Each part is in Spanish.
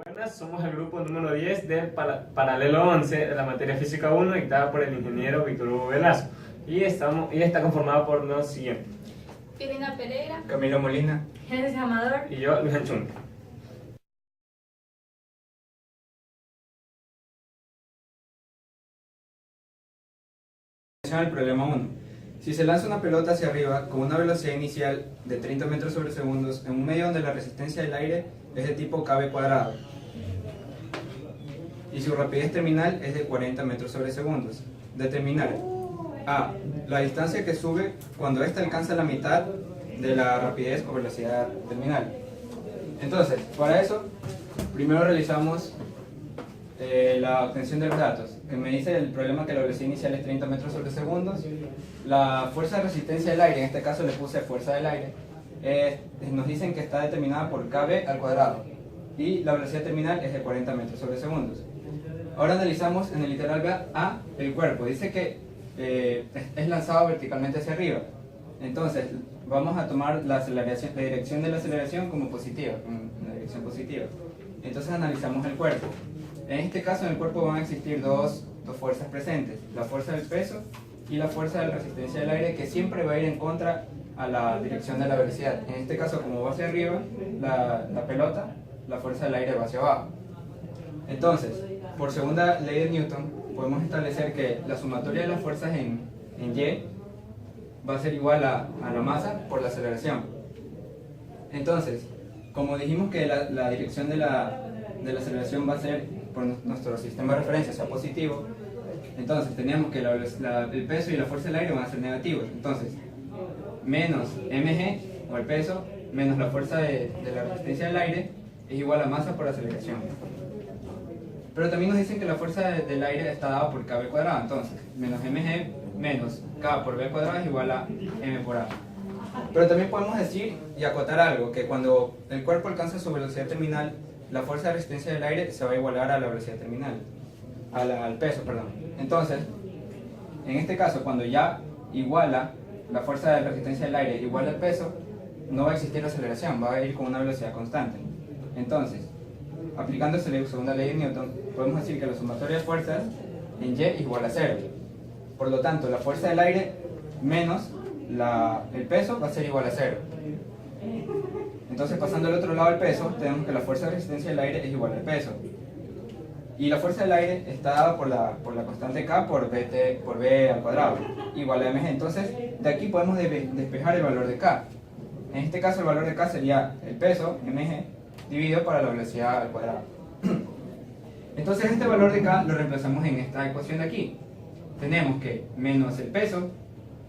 Buenas, somos el grupo número 10 del paralelo 11 de la materia física 1 dictada por el ingeniero Víctor Hugo Velasco y está conformado por los siguientes: Irina Pereira, Camilo Molina. Génesis Amador. y yo, Luis Anchún. El problema 1. Si se lanza una pelota hacia arriba con una velocidad inicial de 30 metros sobre segundos en un medio donde la resistencia del aire es de tipo kb cuadrado y su rapidez terminal es de 40 metros sobre segundos, determinar a. La distancia que sube cuando ésta alcanza la mitad de la rapidez o velocidad terminal. Entonces, para eso, primero realizamos la obtención de los datos, que me dice el problema que la velocidad inicial es 30 metros sobre segundos. La fuerza de resistencia del aire, en este caso le puse fuerza del aire, nos dicen que está determinada por kb al cuadrado y la velocidad terminal es de 40 metros sobre segundos. Ahora analizamos en el literal A el cuerpo. Dice que es lanzado verticalmente hacia arriba. Entonces vamos a tomar la dirección de la aceleración como positiva, una dirección positiva. Entonces analizamos el cuerpo. En este caso, en el cuerpo van a existir dos fuerzas presentes: la fuerza del peso y la fuerza de la resistencia del aire, que siempre va a ir en contra a la dirección de la velocidad. En este caso, como va hacia arriba la pelota, la fuerza del aire va hacia abajo. Entonces, por segunda ley de Newton, podemos establecer que la sumatoria de las fuerzas en Y va a ser igual a la masa por la aceleración. Entonces, como dijimos que la dirección de la aceleración va a ser por nuestro sistema de referencia, sea positivo, entonces teníamos que el peso y la fuerza del aire van a ser negativos. Entonces, menos mg, o el peso, menos la fuerza de la resistencia del aire, es igual a masa por aceleración. Pero también nos dicen que la fuerza del aire está dada por kb cuadrado. Entonces, menos mg menos k por b cuadrado es igual a m por a. Pero también podemos decir y acotar algo, que cuando el cuerpo alcanza su velocidad terminal, la fuerza de resistencia del aire se va a igualar a la velocidad terminal, al peso, perdón. Entonces, en este caso, cuando ya iguala la fuerza de resistencia del aire igual al peso, no va a existir aceleración, va a ir con una velocidad constante. Entonces, aplicando la segunda ley de Newton, podemos decir que la sumatoria de fuerzas en Y es igual a 0. Por lo tanto, la fuerza del aire menos el peso va a ser igual a 0. Entonces, pasando al otro lado del peso, tenemos que la fuerza de resistencia del aire es igual al peso. Y la fuerza del aire está dada por la constante K por B al cuadrado, igual a mg. Entonces, de aquí podemos despejar el valor de K. En este caso, el valor de K sería el peso, mg, dividido por la velocidad al cuadrado. Entonces, este valor de K lo reemplazamos en esta ecuación de aquí. Tenemos que menos el peso,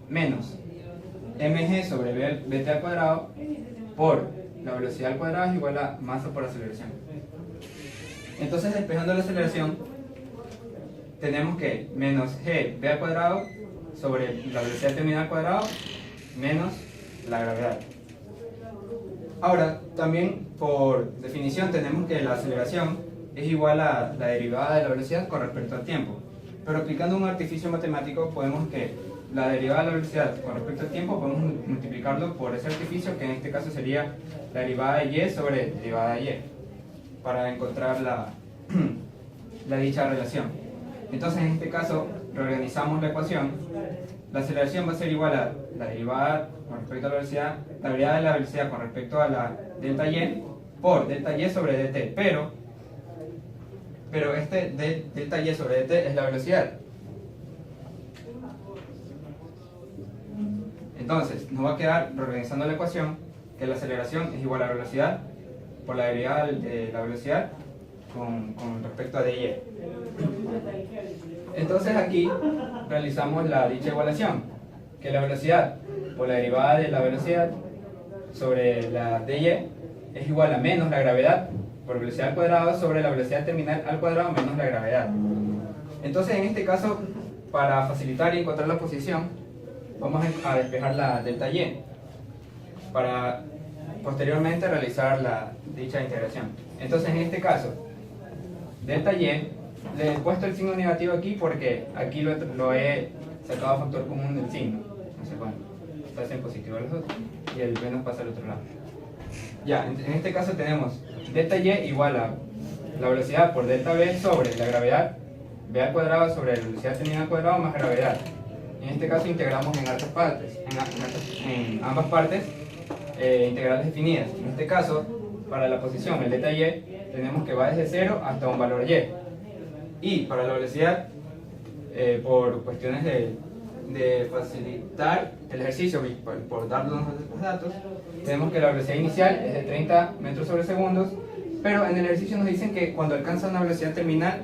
menos mg sobre bt al cuadrado por la velocidad al cuadrado es igual a masa por aceleración. Entonces, despejando la aceleración, tenemos que menos g b al cuadrado sobre la velocidad terminal al cuadrado menos la gravedad. Ahora, también por definición tenemos que la aceleración es igual a la derivada de la velocidad con respecto al tiempo. Pero aplicando un artificio matemático, podemos que la derivada de la velocidad con respecto al tiempo podemos multiplicarlo por ese artificio, que en este caso sería la derivada de y sobre derivada de y, para encontrar la dicha relación. Entonces, en este caso, reorganizamos la ecuación. La aceleración va a ser igual a la derivada con respecto a la velocidad, la derivada de la velocidad con respecto a la delta y por delta y sobre dt, pero este delta y sobre dt es la velocidad. Entonces, nos va a quedar, reorganizando la ecuación, que la aceleración es igual a la velocidad por la derivada de la velocidad con respecto a dy. Entonces, aquí realizamos la dicha igualación, que la velocidad por la derivada de la velocidad sobre la dy es igual a menos la gravedad por velocidad al cuadrado sobre la velocidad terminal al cuadrado menos la gravedad. Entonces, en este caso, para facilitar y encontrar la posición, vamos a despejar la delta y para posteriormente realizar la dicha integración. Entonces, en este caso, delta y, le he puesto el signo negativo aquí porque aquí lo he sacado a factor común del signo. No sé cuándo. Está en positivo los dos y el menos pasa al otro lado. Ya, en este caso tenemos delta y igual a la velocidad por delta v sobre la gravedad v al cuadrado sobre la velocidad terminal al cuadrado más gravedad. En este caso integramos en ambas partes, integrales definidas. En este caso, para la posición, el delta y, tenemos que va desde 0 hasta un valor y. Y para la velocidad, por cuestiones de facilitar el ejercicio, por darnos los datos, tenemos que la velocidad inicial es de 30 metros sobre segundos, pero en el ejercicio nos dicen que cuando alcanza una velocidad terminal,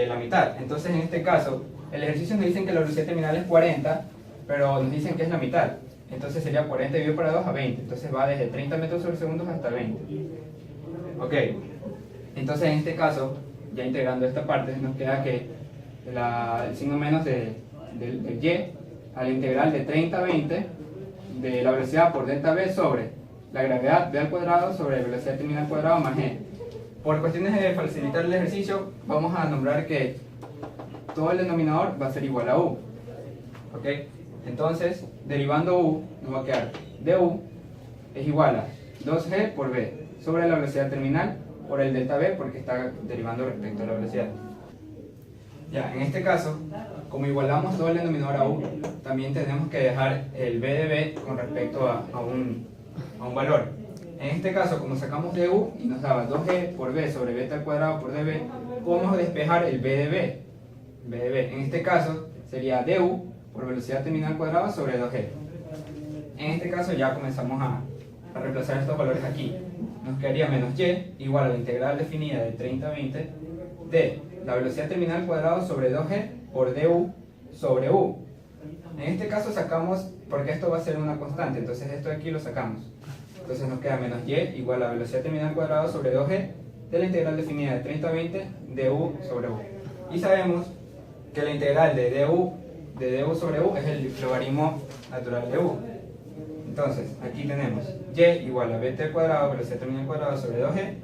la mitad. Entonces en este caso, el ejercicio nos dicen que la velocidad terminal es 40, pero nos dicen que es la mitad. Entonces sería 40 dividido por 2 a 20. Entonces va desde 30 metros sobre segundos hasta 20. Ok, entonces en este caso, ya integrando esta parte, nos queda que el signo menos del y a la integral de 30 a 20 de la velocidad por delta v sobre la gravedad v al cuadrado sobre la velocidad terminal al cuadrado más g. Por cuestiones de facilitar el ejercicio, vamos a nombrar que todo el denominador va a ser igual a u. ¿Ok? Entonces, derivando u, nos va a quedar du es igual a 2g por v sobre la velocidad terminal por el delta v porque está derivando respecto a la velocidad. Ya, en este caso, como igualamos todo el denominador a u, también tenemos que dejar el b de v con respecto a un valor. En este caso, como sacamos de u y nos daba 2g por v sobre beta al cuadrado por dv, podemos despejar el b de v. En este caso, sería du por velocidad terminal al cuadrado sobre 2g. En este caso ya comenzamos a reemplazar estos valores aquí. Nos quedaría menos y igual a la integral definida de 30 a 20 de la velocidad terminal al cuadrado sobre 2g por du sobre u. En este caso sacamos, porque esto va a ser una constante, entonces esto de aquí lo sacamos. Entonces nos queda menos y igual a la velocidad terminal al cuadrado sobre 2g de la integral definida de 30 a 20 de u sobre u. Y sabemos que la integral de du sobre u es el logaritmo natural de u. Entonces, aquí tenemos y igual a bt al cuadrado, velocidad terminal al cuadrado sobre 2g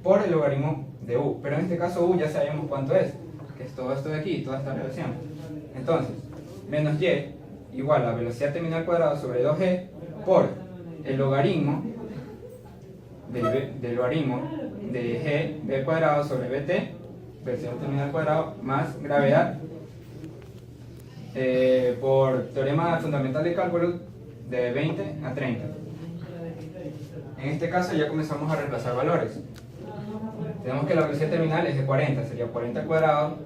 por el logaritmo de u. Pero en este caso u ya sabemos cuánto es, que es todo esto de aquí, toda esta relación. Entonces, menos y igual a velocidad terminal al cuadrado sobre 2g por el logaritmo del logaritmo de g b al cuadrado sobre bt, velocidad terminal al cuadrado, más gravedad, por teorema fundamental de cálculo de 20 a 30. En este caso ya comenzamos a reemplazar valores. Tenemos que la velocidad terminal es de 40, sería 40 al cuadrado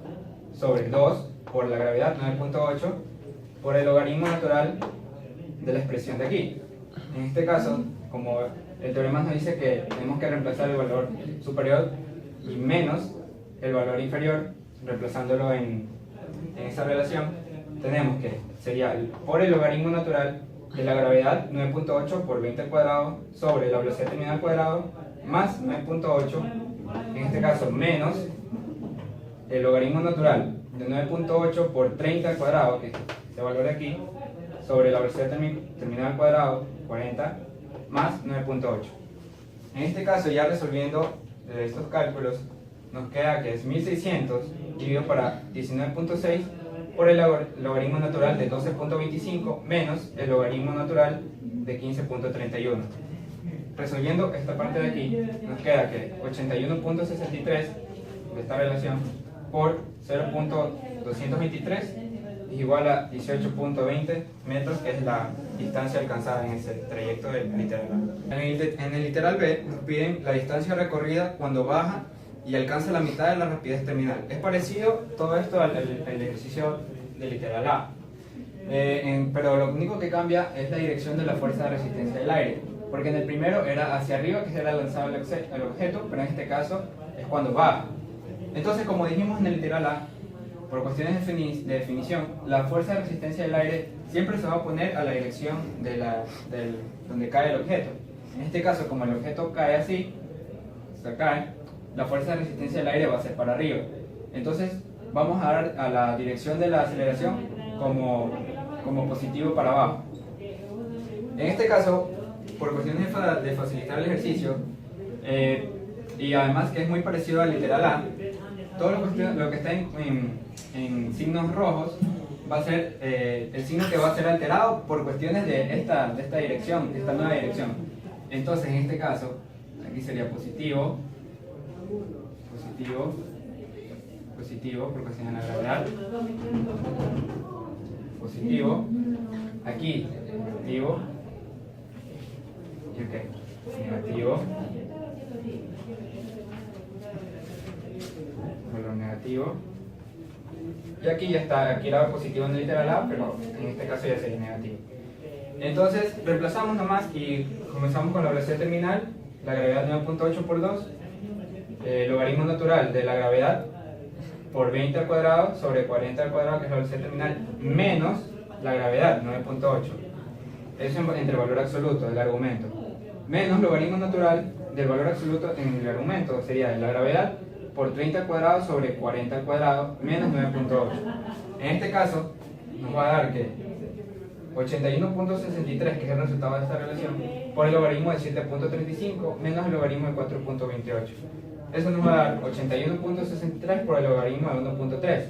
sobre 2 por la gravedad 9.8 por el logaritmo natural de la expresión de aquí. En este caso, como el teorema nos dice que tenemos que reemplazar el valor superior y menos el valor inferior, reemplazándolo en esa relación, tenemos que sería por el logaritmo natural de la gravedad 9.8 por 20 al cuadrado sobre la velocidad terminal al cuadrado más 9.8, en este caso menos el logaritmo natural de 9.8 por 30 al cuadrado, que es este valor de aquí, sobre la velocidad terminal al cuadrado 40 más 9.8. En este caso, ya resolviendo estos cálculos, nos queda que es 1600 dividido para 19.6 por el logaritmo natural de 12.25 menos el logaritmo natural de 15.31. Resolviendo esta parte de aquí, nos queda que 81.63 de esta relación por 0.223 es igual a 18.20 metros, que es la distancia alcanzada en ese trayecto del literal A. En el literal B nos piden la distancia recorrida cuando baja y alcanza la mitad de la rapidez terminal. Es parecido todo esto al ejercicio del literal A, pero lo único que cambia es la dirección de la fuerza de resistencia del aire, porque en el primero era hacia arriba, que será lanzado el objeto, pero en este caso es cuando baja. Entonces, como dijimos en el literal A, por cuestiones de definición, la fuerza de resistencia del aire siempre se va a poner a la dirección de donde cae el objeto. En este caso, como el objeto cae así, se cae, la fuerza de resistencia del aire va a ser para arriba. Entonces, vamos a dar a la dirección de la aceleración como positivo para abajo. En este caso, por cuestiones de facilitar el ejercicio, y además que es muy parecido al literal A, todo lo que está en signos rojos va a ser el signo que va a ser alterado por cuestiones de esta dirección, de esta nueva dirección. Entonces, en este caso, aquí sería positivo positivo por coseno de la gravedad, positivo, aquí negativo, y ok, negativo, valor negativo, y aquí ya está, aquí era positivo en el literal A, pero en este caso ya sería negativo. Entonces reemplazamos nomás y comenzamos con la velocidad terminal, la gravedad 9.8 por 2, logaritmo natural de la gravedad por 20 al cuadrado sobre 40 al cuadrado, que es la velocidad terminal, menos la gravedad 9.8. Eso entre el valor absoluto del argumento, menos logaritmo natural del valor absoluto en el argumento, sería la gravedad por 30 al cuadrado sobre 40 al cuadrado menos 9.8. En este caso nos va a dar que 81.63, que es el resultado de esta relación, por el logaritmo de 7.35 menos el logaritmo de 4.28. Eso nos va a dar 81.63 por el logaritmo de 1.3.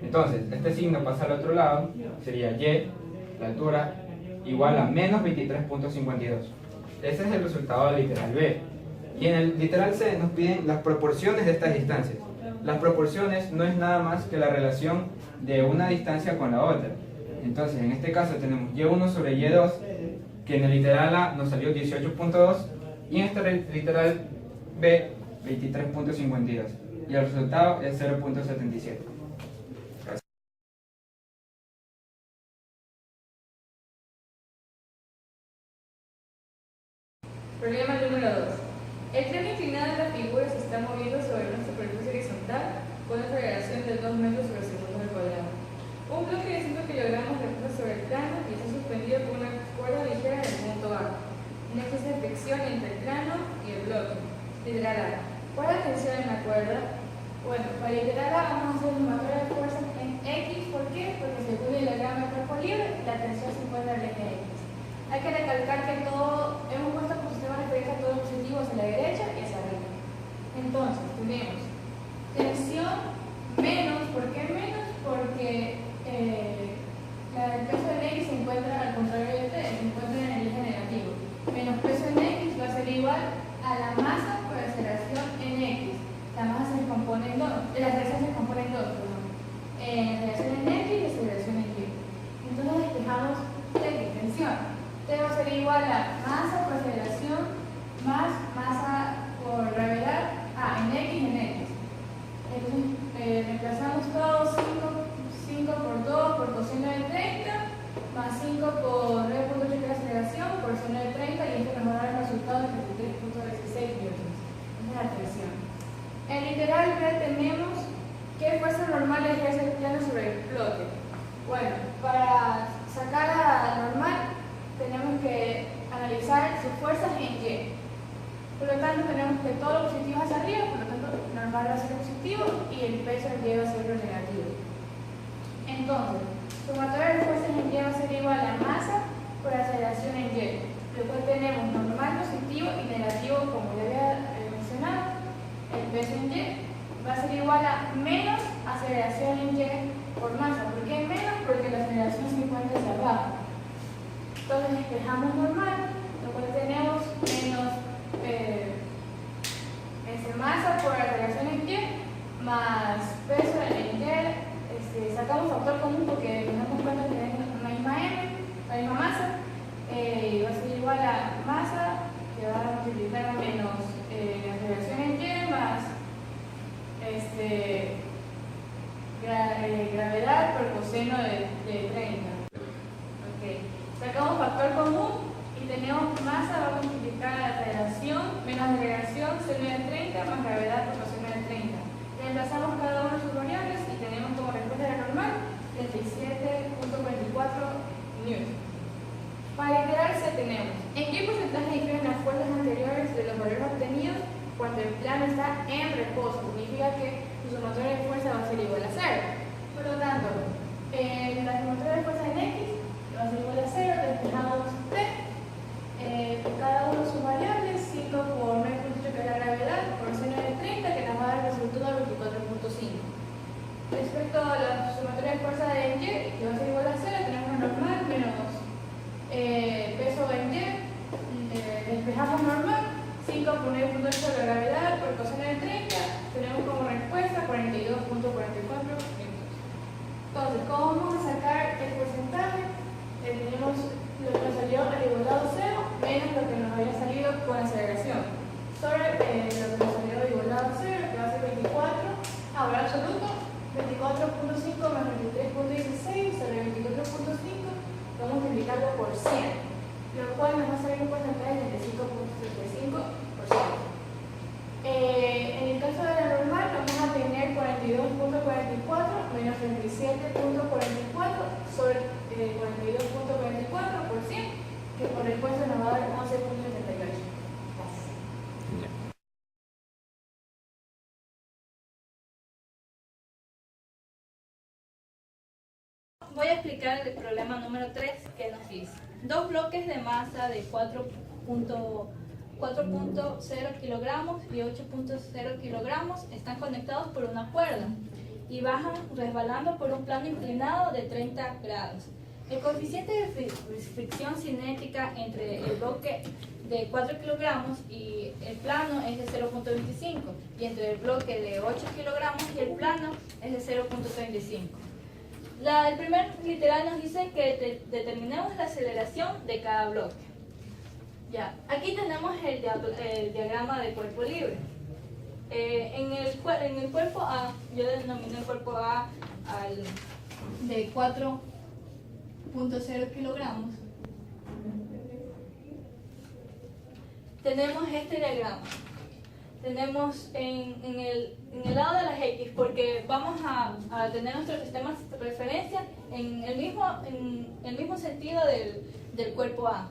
Entonces, este signo pasa al otro lado, sería y, la altura, igual a menos 23.52. Ese es el resultado del literal B. Y en el literal C nos piden las proporciones de estas distancias. Las proporciones no es nada más que la relación de una distancia con la otra. Entonces, en este caso tenemos y1 sobre y2, que en el literal A nos salió 18.2, y en este literal B, 23.52. Y el resultado es 0.77. Problema número 2. El tren inclinado de la figura se está moviendo sobre una superficie horizontal con una aceleración de 2 metros sobre segundo al cuadrado. Un bloque de 5 kilogramos reposa sobre el plano y está suspendido por una cuerda ligera en el punto A. No existe fricción entre el plano y el bloque. Literal A. ¿Cuál es la tensión en la cuerda? Bueno, para literal A vamos a hacer un sumatoria de fuerzas en X. ¿Por qué? Porque según el diagrama de cuerpo libre, la tensión se encuentra en el eje X. Hay que recalcar que todo, hemos puesto como sistema de referencia todo lo positivo hacia la derecha y hacia arriba. Entonces, tenemos tensión menos. ¿Por qué menos? Porque el peso en X se encuentra al contrario de T, se encuentra en el eje negativo. Menos peso en X va a ser igual a la masa por aceleración en X. La masa se compone en dos, la aceleración se compone en dos, perdón. Aceleración en X y aceleración en Y. Entonces despejamos tensión. T va a ser igual a masa por aceleración más masa por gravedad en X en X. Entonces reemplazamos todo 5 por 2 por coseno de 30 más 5 por 9.8 que es la aceleración por seno de 30, y esto nos va a dar el resultado de 33.16 newtons. Esa es la tensión. En literal B tenemos qué fuerza normal ejerce el plano sobre el bloque. Bueno, para sacar a normal tenemos que analizar sus fuerzas en Y. Por lo tanto, tenemos que todo lo positivo hacia arriba, por lo tanto, normal va a ser positivo y el peso en Y va a ser lo negativo. Entonces, sumatoria de fuerzas en Y va a ser igual a masa por aceleración en Y. Después tenemos normal positivo y negativo, como ya había mencionado. El peso en Y va a ser igual a menos aceleración en Y por masa. ¿Por qué menos? Porque la aceleración se encuentra hacia abajo. Entonces despejamos normal, después tenemos menos masa por aceleración en Y más peso en Y. Sacamos factor común porque nos damos cuenta que tenemos la misma M, la misma masa, y va a ser igual a masa que va a multiplicar menos aceleración en Y más gravedad por coseno de 30. Okay. Sacamos factor común y tenemos masa va a multiplicar la aceleración menos aceleración seno de 30 más gravedad por coseno de 30. Reemplazamos cada uno de sus variables y tenemos como respuesta de la normal 37.44 newtons. Para iterarse tenemos en qué porcentaje difieren las fuerzas anteriores de los valores obtenidos cuando el plano está en reposo. Significa que su sumatoria de fuerza va a ser igual a 0. Por lo tanto, la sumatoria de fuerza en X va a ser igual a 0, despejamos T, cada uno de sus variables, 5 por 9.8 que es la gravedad, por seno de 30 que nos va a dar el resultado de 24.5. Respecto a la sumatoria de fuerza de Y, que va a ser igual a 0, tenemos normal menos peso en Y, despejamos normal, 5 por 9.8 la gravedad por coseno de 30 tenemos como respuesta 42.44 minutos. Entonces, ¿cómo vamos a sacar el porcentaje? Tenemos lo que nos salió al igualado 0 menos lo que nos había salido con aceleración. Sobre lo que nos salió al igualado 0, que va a ser 24, ahora absoluto, 24.5 más 23.16 sobre 24.5, vamos a multiplicarlo por 100, lo cual nos va a salir un porcentaje de 35.35%. En el caso de la normal vamos a tener 42.44 menos 37.44 sobre 42.44%, que por respuesta nos va a dar 11.78. Voy a explicar el problema número 3 que nos dice. Dos bloques de masa de 4.0 kilogramos y 8.0 kilogramos están conectados por una cuerda y bajan resbalando por un plano inclinado de 30 grados. El coeficiente de fricción cinética entre el bloque de 4 kilogramos y el plano es de 0.25 y entre el bloque de 8 kilogramos y el plano es de 0.35. El primer literal nos dice que determinemos la aceleración de cada bloque. Ya, aquí tenemos el diagrama de cuerpo libre. En el cuerpo A, yo denominé el cuerpo A de 4.0 kilogramos. Tenemos este diagrama. Tenemos en el lado de las X, porque vamos a tener nuestros sistemas de referencia en el mismo sentido del cuerpo A,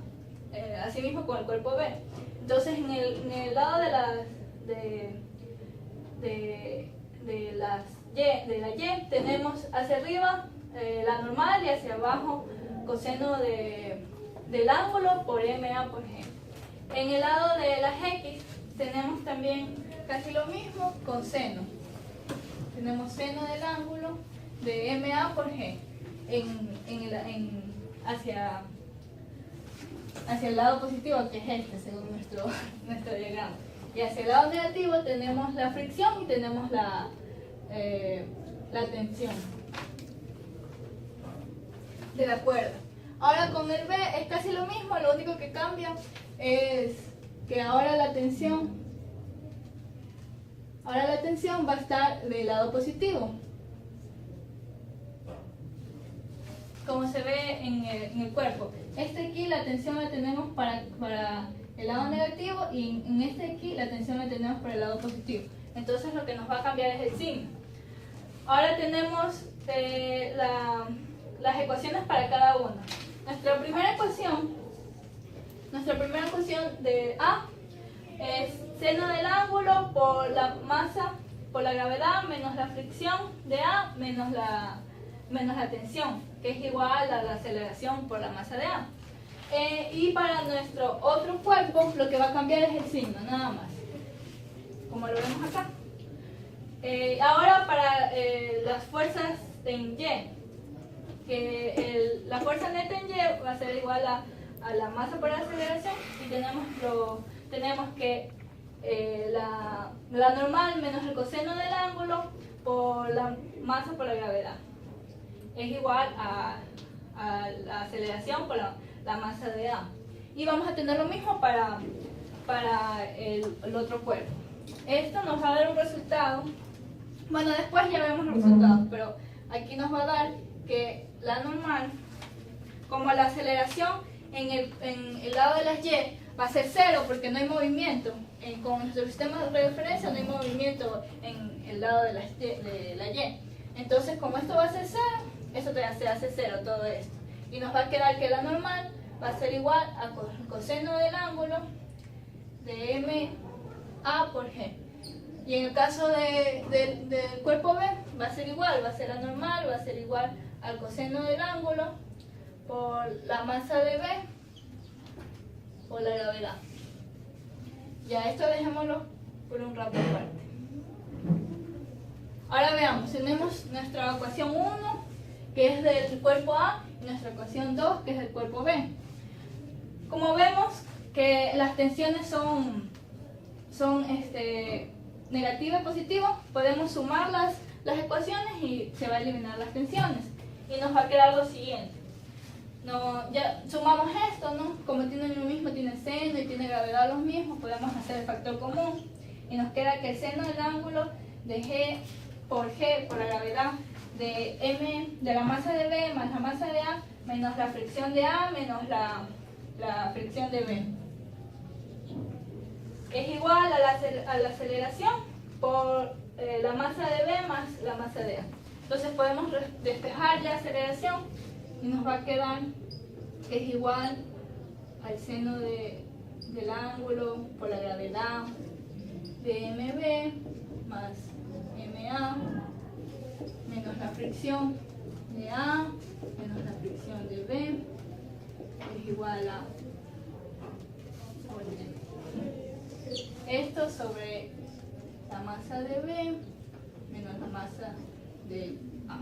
así mismo con el cuerpo B. Entonces en el lado de la Y tenemos hacia arriba la normal y hacia abajo coseno del ángulo por MA por G. En el lado de las X tenemos también casi lo mismo con seno. Tenemos seno del ángulo de MA por G hacia el lado positivo, que es este, según nuestro diagrama. Y hacia el lado negativo tenemos la fricción y tenemos la tensión de la cuerda. Ahora con el B es casi lo mismo, lo único que cambia es que ahora la tensión va a estar del lado positivo, como se ve en el cuerpo. Aquí la tensión la tenemos para el lado negativo y en aquí la tensión la tenemos para el lado positivo. Entonces lo que nos va a cambiar es el signo. Ahora tenemos las ecuaciones para cada una. Nuestra primera ecuación de A es seno del ángulo por la masa por la gravedad menos la fricción de A menos la tensión, que es igual a la aceleración por la masa de A. Y para nuestro otro cuerpo lo que va a cambiar es el signo, nada más, como lo vemos acá. Ahora para las fuerzas en Y, que la fuerza neta en Y va a ser igual a la masa por la aceleración, y tenemos que la normal menos el coseno del ángulo por la masa por la gravedad es igual a la aceleración por la masa de A. Y vamos a tener lo mismo para el otro cuerpo. Esto nos va a dar un resultado. Bueno, después ya vemos los resultados, pero aquí nos va a dar que la normal, como la aceleración en el lado de las Y va a ser 0 porque no hay movimiento. Con nuestro sistema de referencia no hay movimiento en el lado de la Y. Entonces, como esto va a ser 0, esto se hace 0 todo esto. Y nos va a quedar que la normal va a ser igual a coseno del ángulo de MA por G. Y en el caso del cuerpo B va a ser igual, va a ser la normal, va a ser igual al coseno del ángulo por la masa de B por la gravedad. Ya esto dejémoslo por un rato aparte. Ahora veamos, tenemos nuestra ecuación 1, que es del cuerpo A, y nuestra ecuación 2, que es del cuerpo B. Como vemos que las tensiones son negativo y positivo, podemos sumar las ecuaciones y se va a eliminar las tensiones. Y nos va a quedar lo siguiente. No, ya sumamos esto, ¿no? Como tienen lo mismo, tiene seno y tiene gravedad los mismos, podemos hacer el factor común. Y nos queda que el seno del ángulo de G por la gravedad de M, de la masa de B más la masa de A, menos la fricción de A menos la fricción de B. Es igual a la aceleración por la masa de B más la masa de A. Entonces podemos despejar la aceleración y nos va a quedar que es igual al seno del ángulo por la gravedad de MB más MA menos la fricción de A menos la fricción de B es igual a 8. Esto sobre la masa de B menos la masa de A.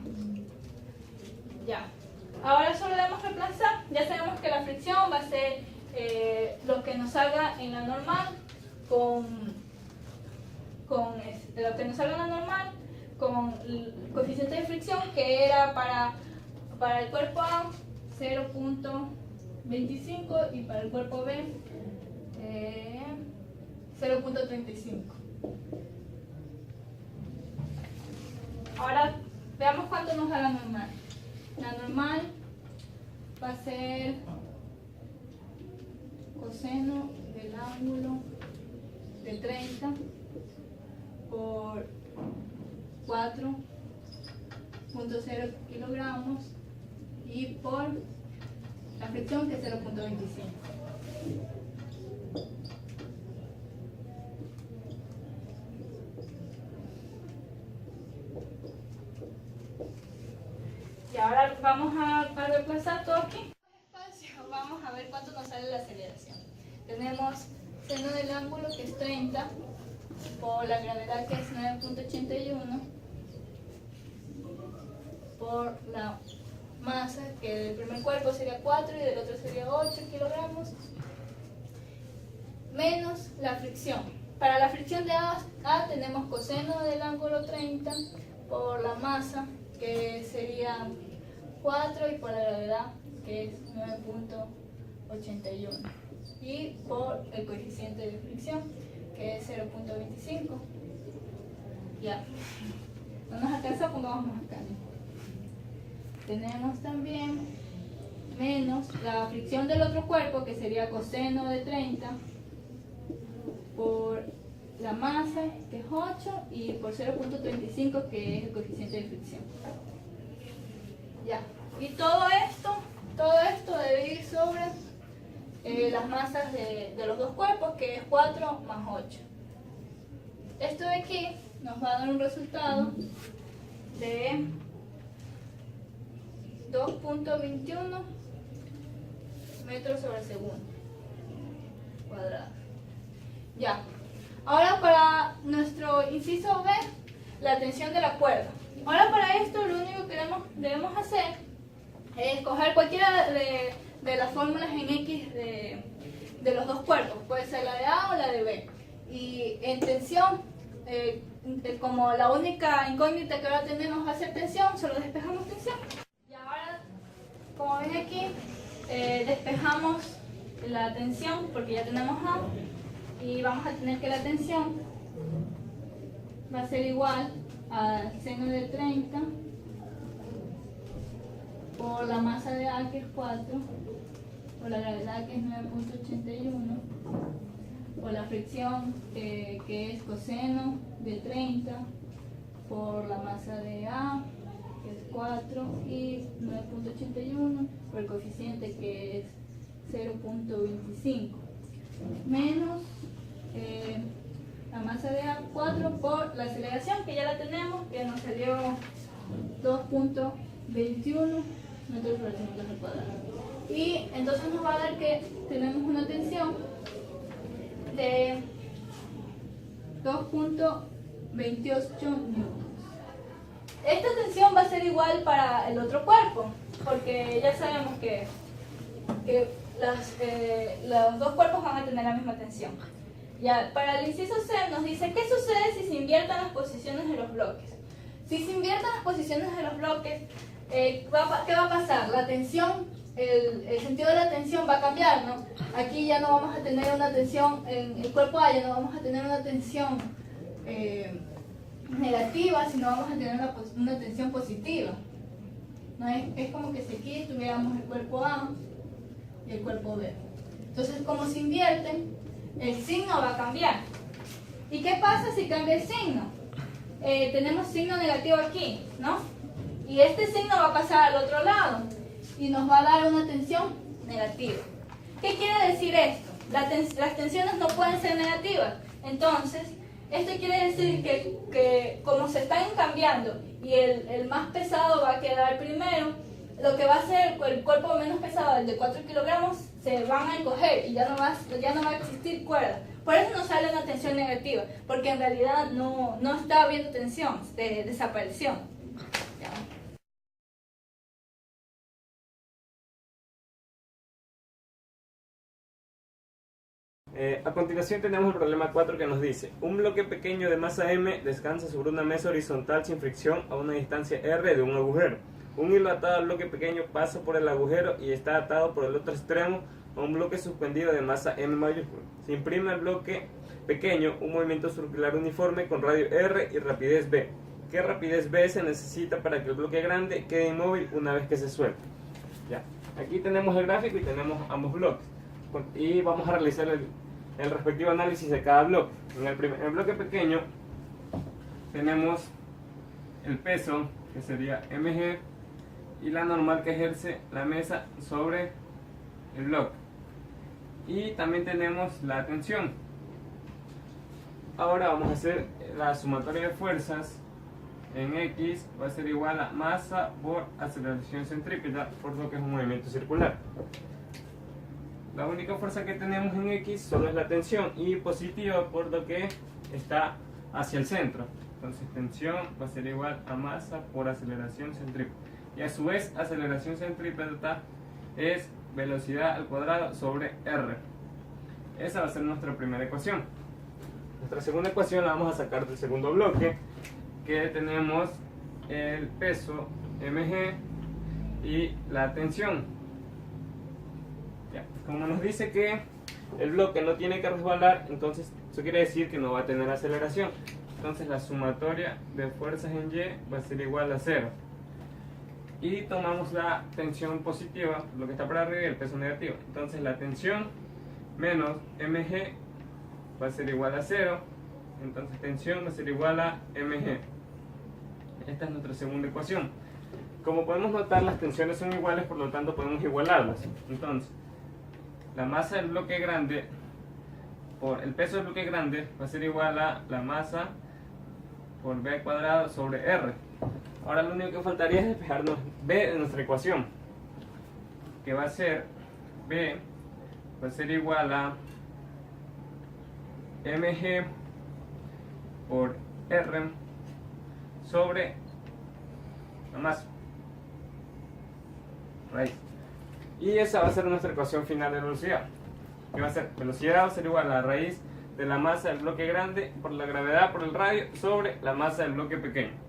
Ya. Ahora solo debemos reemplazar. Ya sabemos que la fricción va a ser lo que nos salga en la normal lo que nos salga en la normal con el coeficiente de fricción que era para el cuerpo A 0.25 y para el cuerpo B 0.35. Ahora veamos cuánto nos da la normal. La normal va a ser coseno del ángulo de 30 por 4.0 kilogramos y por la fricción que es 0.25. Y ahora vamos a reemplazar todo aquí. Vamos a ver cuánto nos sale la aceleración. Tenemos seno del ángulo que es 30 por la gravedad que es 9.81 por la masa que del primer cuerpo sería 4 y del otro sería 8 kilogramos menos la fricción. Para la fricción de A tenemos coseno del ángulo 30 por la masa que sería 4 y por la gravedad que es 9.81 y por el coeficiente de fricción que es 0.25. Ya, no nos alcanza, pongamos más acá. Tenemos también menos la fricción del otro cuerpo que sería coseno de 30 por la masa que es 8 y por 0.35 que es el coeficiente de fricción. Ya, y todo esto debe ir sobre las masas de los dos cuerpos que es 4 más 8. Esto de aquí nos va a dar un resultado de 2.21 metros sobre segundo cuadrado. Ya. Ahora para nuestro inciso B, la tensión de la cuerda. Ahora para esto lo único que debemos hacer es coger cualquiera de las fórmulas en X de los dos cuerpos. Puede ser la de A o la de B. Y en tensión, como la única incógnita que ahora tenemos va a ser tensión, solo despejamos tensión. Y ahora, como ven aquí, despejamos la tensión porque ya tenemos A. Y vamos a tener que la tensión va a ser igual al seno de 30 por la masa de A que es 4, por la gravedad que es 9.81, por la fricción que es coseno de 30 por la masa de A que es 4 y 9.81 por el coeficiente que es 0.25 menos la masa de A 4 por la aceleración que ya la tenemos, que nos salió 2.21 metros sobre segundo al cuadrado. Y entonces nos va a dar que tenemos una tensión de 2.28 newtons. Esta tensión va a ser igual para el otro cuerpo, porque ya sabemos que los dos cuerpos van a tener la misma tensión. Ya, para el inciso C nos dice, ¿qué sucede si se invierten las posiciones de los bloques? Si se invierten las posiciones de los bloques, ¿qué va a pasar? La tensión, el sentido de la tensión va a cambiar, ¿no? Aquí ya no vamos a tener una tensión, en el cuerpo A ya no vamos a tener una tensión negativa, sino vamos a tener una tensión positiva. ¿No? Es como que si aquí tuviéramos el cuerpo A y el cuerpo B. Entonces, como se invierten, el signo va a cambiar. ¿Y qué pasa si cambia el signo? Tenemos signo negativo aquí, ¿no? Y este signo va a pasar al otro lado y nos va a dar una tensión negativa. ¿Qué quiere decir esto? Las tensiones no pueden ser negativas. Entonces, esto quiere decir que como se están cambiando y el más pesado va a quedar primero, lo que va a hacer el cuerpo menos pesado, el de 4 kilogramos, se van a encoger y ya no va a existir cuerda. Por eso nos sale una tensión negativa, porque en realidad no está habiendo tensión, desapareció. ¿Ya? A continuación tenemos el problema 4 que nos dice: un bloque pequeño de masa M descansa sobre una mesa horizontal sin fricción a una distancia R de un agujero. Un hilo atado al bloque pequeño pasa por el agujero y está atado por el otro extremo a un bloque suspendido de masa M mayúscula. Se imprime al bloque pequeño un movimiento circular uniforme con radio R y rapidez V. ¿Qué rapidez V se necesita para que el bloque grande quede inmóvil una vez que se suelta? Ya. Aquí tenemos el gráfico y tenemos ambos bloques. Y vamos a realizar el respectivo análisis de cada bloque. En el bloque pequeño tenemos el peso, que sería mg, y la normal que ejerce la mesa sobre el bloque. Y también tenemos la tensión. Ahora vamos a hacer la sumatoria de fuerzas en X, va a ser igual a masa por aceleración centrípeta, por lo que es un movimiento circular. La única fuerza que tenemos en X solo es la tensión, y positiva por lo que está hacia el centro. Entonces tensión va a ser igual a masa por aceleración centrípeta. Y a su vez aceleración centrípeta es velocidad al cuadrado sobre R. Esa va a ser nuestra primera ecuación. Nuestra segunda ecuación la vamos a sacar del segundo bloque, que tenemos el peso mg y la tensión. Ya. Como nos dice que el bloque no tiene que resbalar, entonces eso quiere decir que no va a tener aceleración. Entonces la sumatoria de fuerzas en Y va a ser igual a 0. Y tomamos la tensión positiva, lo que está por arriba, y el peso negativo. Entonces la tensión menos mg va a ser igual a 0. Entonces tensión va a ser igual a mg. Esta es nuestra segunda ecuación. Como podemos notar, las tensiones son iguales, por lo tanto podemos igualarlas. Entonces la masa del bloque grande por el peso del bloque grande va a ser igual a la masa por v al cuadrado sobre r. Ahora lo único que faltaría es despejarnos b de nuestra ecuación, que va a ser b va a ser igual a mg por r sobre la masa raíz. Y esa va a ser nuestra ecuación final de velocidad, que va a ser velocidad va a ser igual a la raíz de la masa del bloque grande por la gravedad por el radio sobre la masa del bloque pequeño.